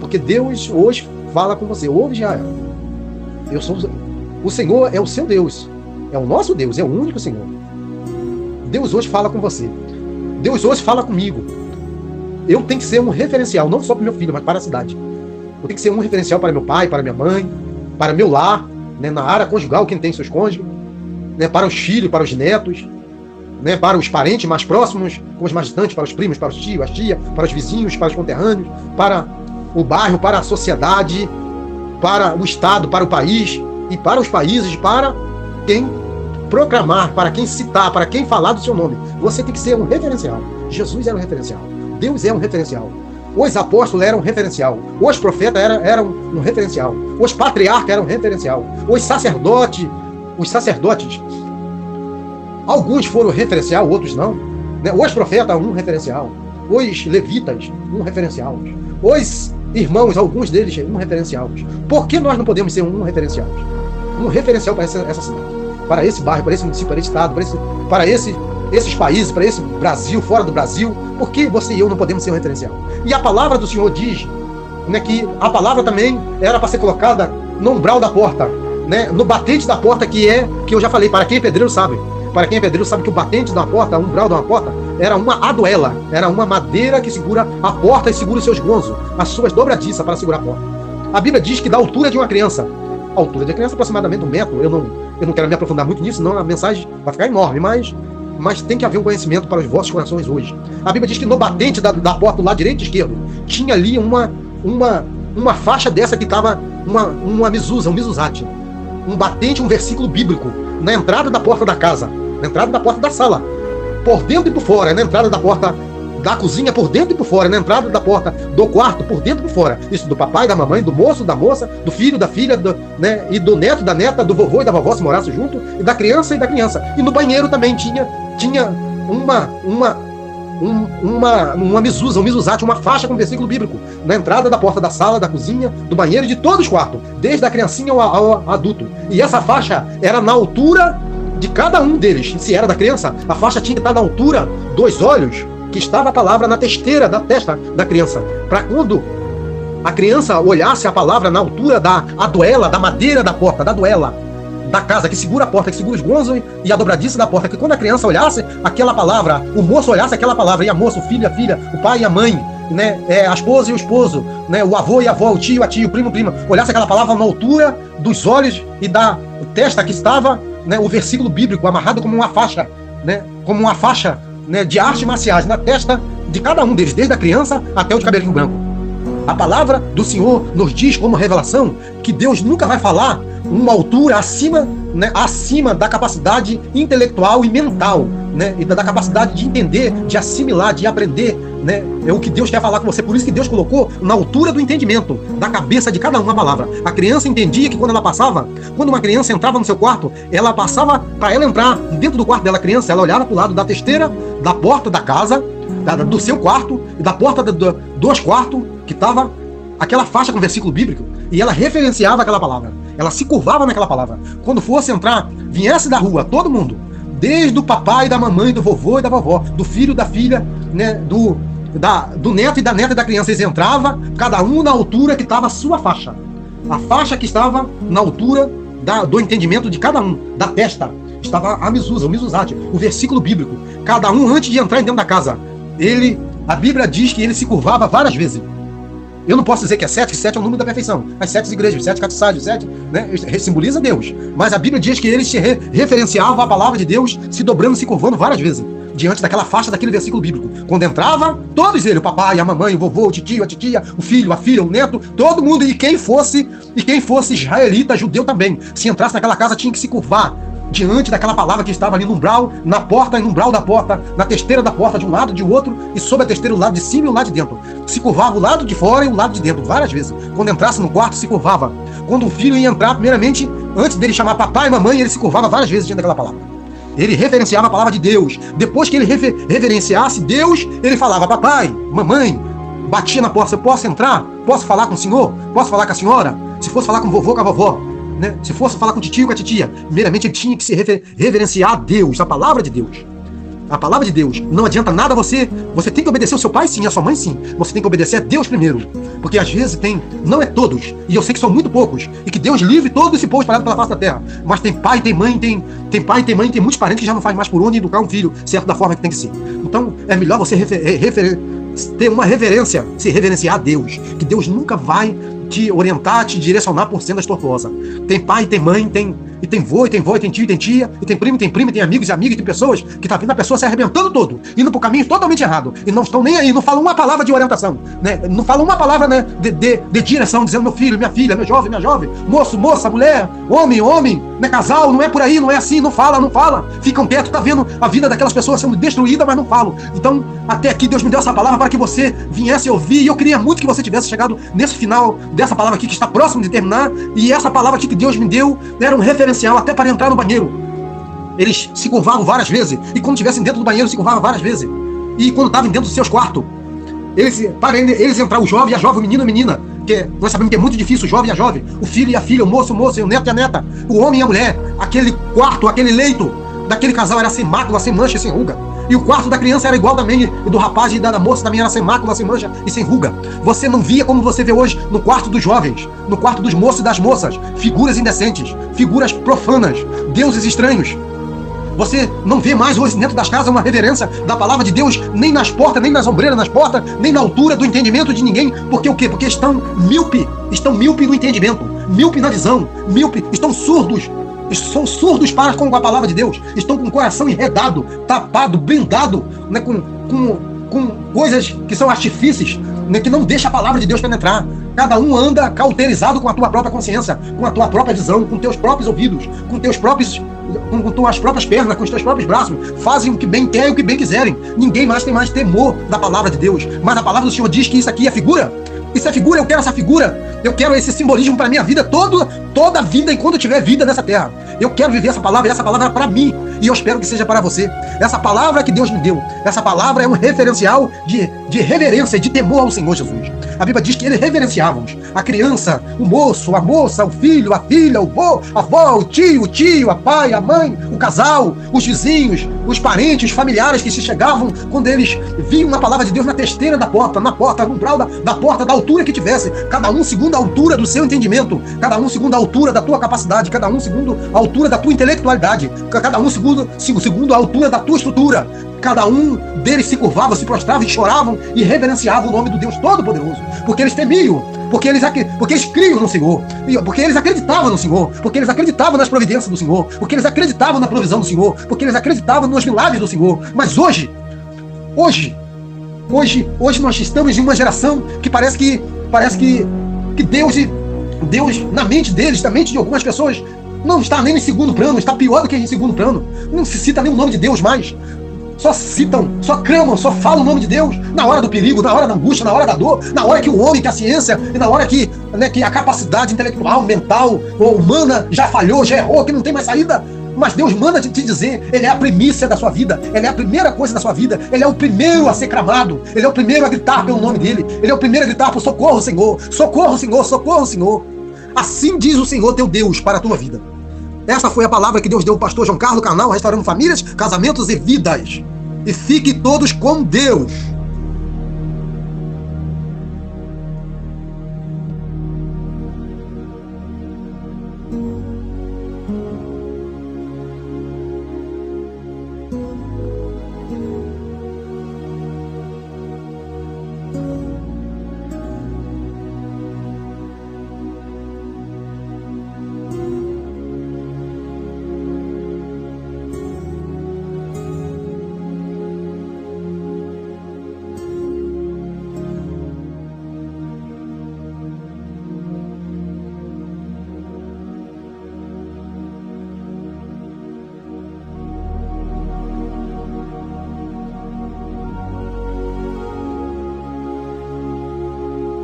Porque Deus hoje fala com você. Ouve, Israel. O Senhor é o seu Deus. É o nosso Deus, é o único Senhor. Deus hoje fala com você. Deus hoje fala comigo. Eu tenho que ser um referencial, não só para meu filho, mas para a cidade. Eu tenho que ser um referencial para meu pai, para minha mãe, para meu lar, né, na área conjugal, quem tem seus cônjuges, né, para os filhos, para os netos, né, para os parentes mais próximos, com os mais distantes, para os primos, para os tios, as tias, para os vizinhos, para os conterrâneos, para o bairro, para a sociedade, para o estado, para o país e para os países, para quem proclamar, para quem citar, para quem falar do seu nome. Você tem que ser um referencial. Jesus era um referencial. Deus é um referencial. Os apóstolos eram um referencial. Os profetas eram um referencial. Os patriarcas eram um referencial. Os sacerdotes, alguns foram referencial, outros não. Né? Os profetas, um referencial. Os levitas, um referencial. Os irmãos, alguns deles, um referencial. Por que nós não podemos ser um referencial? Um referencial para essa cidade, para esse bairro, para esse município, para esse estado, para esses países, para esse Brasil, fora do Brasil. Por que você e eu não podemos ser um referencial? E a palavra do Senhor diz, né, que a palavra também era para ser colocada no umbral da porta, né, no batente da porta, que eu já falei, para quem é pedreiro sabe. Para quem é pedreiro sabe que o batente da porta, o umbral de uma porta, era uma aduela, era uma madeira que segura a porta e segura os seus gonzos, as suas dobradiças para segurar a porta. A Bíblia diz que da altura de uma criança, a altura de criança aproximadamente 1 metro, eu não quero me aprofundar muito nisso, senão a mensagem vai ficar enorme, mas tem que haver um conhecimento para os vossos corações hoje. A Bíblia diz que no batente da porta, do lado direito e esquerdo, tinha ali uma faixa dessa que estava uma mezuzá, um mezuzate. Um batente, um versículo bíblico, na entrada da porta da casa, na entrada da porta da sala, por dentro e por fora, na entrada da porta da cozinha, por dentro e por fora, na entrada da porta do quarto, por dentro e por fora. Isso do papai, da mamãe, do moço, da moça, do filho, da filha, né, e do neto, da neta, do vovô e da vovó, se morasse junto, e da criança e da criança. E no banheiro também tinha uma mezuzá, um mezuzate, uma faixa com versículo bíblico, na entrada da porta da sala, da cozinha, do banheiro e de todos os quartos, desde a criancinha ao adulto. E essa faixa era na altura de cada um deles. Se era da criança, a faixa tinha que estar na altura dos olhos, que estava a palavra na testeira da testa da criança, para quando a criança olhasse a palavra na altura da aduela, da madeira da porta, da aduela da casa, que segura a porta, que segura os gonzos e a dobradiça da porta, que quando a criança olhasse aquela palavra, o moço olhasse aquela palavra, e a moça, o filho e a filha, o pai e a mãe, né, a esposa e o esposo, né, o avô e a avó, o tio, a tia, o primo, prima, olhasse aquela palavra na altura dos olhos e da testa que estava, né, o versículo bíblico amarrado como uma faixa, né, de artes marciais na testa de cada um deles, desde a criança até o de cabelinho branco. A palavra do Senhor nos diz como revelação que Deus nunca vai falar uma altura acima, né, acima da capacidade intelectual e mental, né, e da capacidade de entender, de assimilar, de aprender, né, é o que Deus quer falar com você. Por isso que Deus colocou na altura do entendimento da cabeça de cada um a palavra. A criança entendia que quando uma criança entrava no seu quarto, ela passava, para ela entrar dentro do quarto dela, criança, ela olhava para o lado da testeira da porta da casa, do seu quarto e da porta dos quartos, que estava aquela faixa com versículo bíblico, e ela referenciava aquela palavra, ela se curvava naquela palavra. Quando fosse entrar, viesse da rua, todo mundo, desde o papai, da mamãe, do vovô e da vovó, do filho, da filha, né, do neto e da neta e da criança, eles entravam, cada um na altura que estava a sua faixa, a faixa que estava na altura do entendimento de cada um, da testa, estava a mezuzá, o mezuzate, o versículo bíblico. Cada um, antes de entrar dentro da casa, a Bíblia diz que ele se curvava várias vezes. Eu não posso dizer que é 7, que 7 é o número da perfeição. As 7 igrejas, 7 catecismos, 7, né, simboliza Deus. Mas a Bíblia diz que ele se referenciava a palavra de Deus, se dobrando, se curvando várias vezes, diante daquela faixa daquele versículo bíblico. Quando entrava, todos eles, o papai, a mamãe, o vovô, o tio, a titia, o filho, a filha, o neto, todo mundo, e quem fosse israelita, judeu também, se entrasse naquela casa tinha que se curvar diante daquela palavra que estava ali no umbral, na porta e no umbral da porta, na testeira da porta, de um lado e de outro, e sobre a testeira o lado de cima e o lado de dentro. Se curvava o lado de fora e o lado de dentro, várias vezes. Quando entrasse no quarto, se curvava. Quando o filho ia entrar, primeiramente, antes dele chamar papai e mamãe, ele se curvava várias vezes diante daquela palavra. Ele referenciava a palavra de Deus. Depois que ele reverenciasse Deus, ele falava, papai, mamãe, batia na porta, eu posso entrar? Posso falar com o senhor? Posso falar com a senhora? Se fosse falar com o vovô, com a vovó, né? Se fosse falar com o tio, com a titia, primeiramente ele tinha que se reverenciar a Deus, a palavra de Deus. a palavra de Deus, não adianta nada você tem que obedecer ao seu pai sim, a sua mãe sim, você tem que obedecer a Deus primeiro, porque às vezes não é todos, e eu sei que são muito poucos, e que Deus livre todo esse povo espalhado pela face da terra, mas tem pai, tem mãe, tem pai, tem mãe, tem muitos parentes que já não faz mais por onde educar um filho, certo, da forma que tem que ser. Então é melhor você ter uma reverência, se reverenciar a Deus, que Deus nunca vai te orientar, te direcionar por sendas tortuosas. Tem pai, tem mãe, tem vô, tem vó, tem tio, tem tia, e tem primo, tem amigos e amigas, tem pessoas que tá vendo a pessoa se arrebentando todo, indo pro caminho totalmente errado, e não estão nem aí, não falam uma palavra de orientação, né? Não falam uma palavra, né, de direção, dizendo meu filho, minha filha, meu jovem, minha jovem, moço, moça, mulher, homem, né, casal, não é por aí, não é assim, não fala, ficam quietos, tá vendo a vida daquelas pessoas sendo destruída, mas não falam. Então, até aqui Deus me deu essa palavra para que você viesse ouvir, e eu queria muito que você tivesse chegado nesse final dessa palavra aqui, que está próximo de terminar, e essa palavra aqui que Deus me deu era um referencial até para entrar no banheiro. Eles se curvavam várias vezes, e quando estivessem dentro do banheiro se curvavam várias vezes, e quando estavam dentro dos seus quartos, eles entraram, o jovem e a jovem, o menino e a menina, que nós sabemos que é muito difícil, o jovem e a jovem, o filho e a filha, o moço, o neto e a neta, o homem e a mulher, aquele quarto, aquele leito daquele casal era sem mácula, sem mancha e sem ruga. E o quarto da criança era igual também, e do rapaz e da moça também era sem mácula, sem mancha e sem ruga. Você não via como você vê hoje no quarto dos jovens, no quarto dos moços e das moças, figuras indecentes, figuras profanas, deuses estranhos. Você não vê mais hoje dentro das casas uma reverência da palavra de Deus, nem nas portas, nem nas ombreiras nas portas, nem na altura do entendimento de ninguém. Porque o quê? Porque estão míope no entendimento, míope na visão, estão surdos. São surdos para com a palavra de Deus, estão com o coração enredado, tapado, blindado, né, com coisas que são artifícios, né, que não deixa a palavra de Deus penetrar. Cada um anda cauterizado com a tua própria consciência, com a tua própria visão, com teus próprios ouvidos, com tuas próprias pernas, com os teus próprios braços. Fazem o que bem querem, o que bem quiserem. Ninguém mais tem mais temor da palavra de Deus. Mas a palavra do Senhor diz que isso aqui é figura. Isso é figura, eu quero essa figura. Eu quero esse simbolismo para minha vida, toda a vida enquanto eu tiver vida nessa terra. Eu quero viver essa palavra, e essa palavra é para mim. E eu espero que seja para você. Essa palavra que Deus me deu, essa palavra é um referencial de reverência, de temor ao Senhor Jesus. A Bíblia diz que eles reverenciavam a criança, o moço, a moça, o filho, a filha, o vô, a avó, o tio, a pai, a mãe, o casal, os vizinhos, os parentes, os familiares que se chegavam quando eles viam uma palavra de Deus na testeira da porta, no umbral da porta, da altura que tivesse, cada um segundo a altura do seu entendimento, cada um segundo a altura da tua capacidade, cada um segundo a altura da tua intelectualidade, cada um segundo a altura da tua estrutura. Cada um deles se curvava, se prostrava e choravam e reverenciavam o nome do Deus Todo-Poderoso, porque eles temiam, porque eles criam no Senhor, porque eles acreditavam no Senhor, porque eles acreditavam nas providências do Senhor, porque eles acreditavam na provisão do Senhor, porque eles acreditavam nos milagres do Senhor. Mas hoje nós estamos em uma geração que parece que Deus, na mente deles, na mente de algumas pessoas, não está nem em segundo plano, está pior do que em segundo plano. Não se cita nem o nome de Deus mais. Só citam, só clamam, só falam o nome de Deus na hora do perigo, na hora da angústia, na hora da dor, na hora que o homem, que a ciência, e na hora que a capacidade intelectual, mental ou humana já falhou, já errou, que não tem mais saída. Mas Deus manda te dizer, Ele é a primícia da sua vida, Ele é a primeira coisa da sua vida, Ele é o primeiro a ser clamado, Ele é o primeiro a gritar pelo nome dEle, Ele é o primeiro a gritar por socorro, Senhor, socorro, Senhor, socorro, Senhor. Assim diz o Senhor teu Deus para a tua vida. Essa foi a palavra que Deus deu ao pastor João Carlos, canal Restaurando Famílias, Casamentos e Vidas. E fiquem todos com Deus.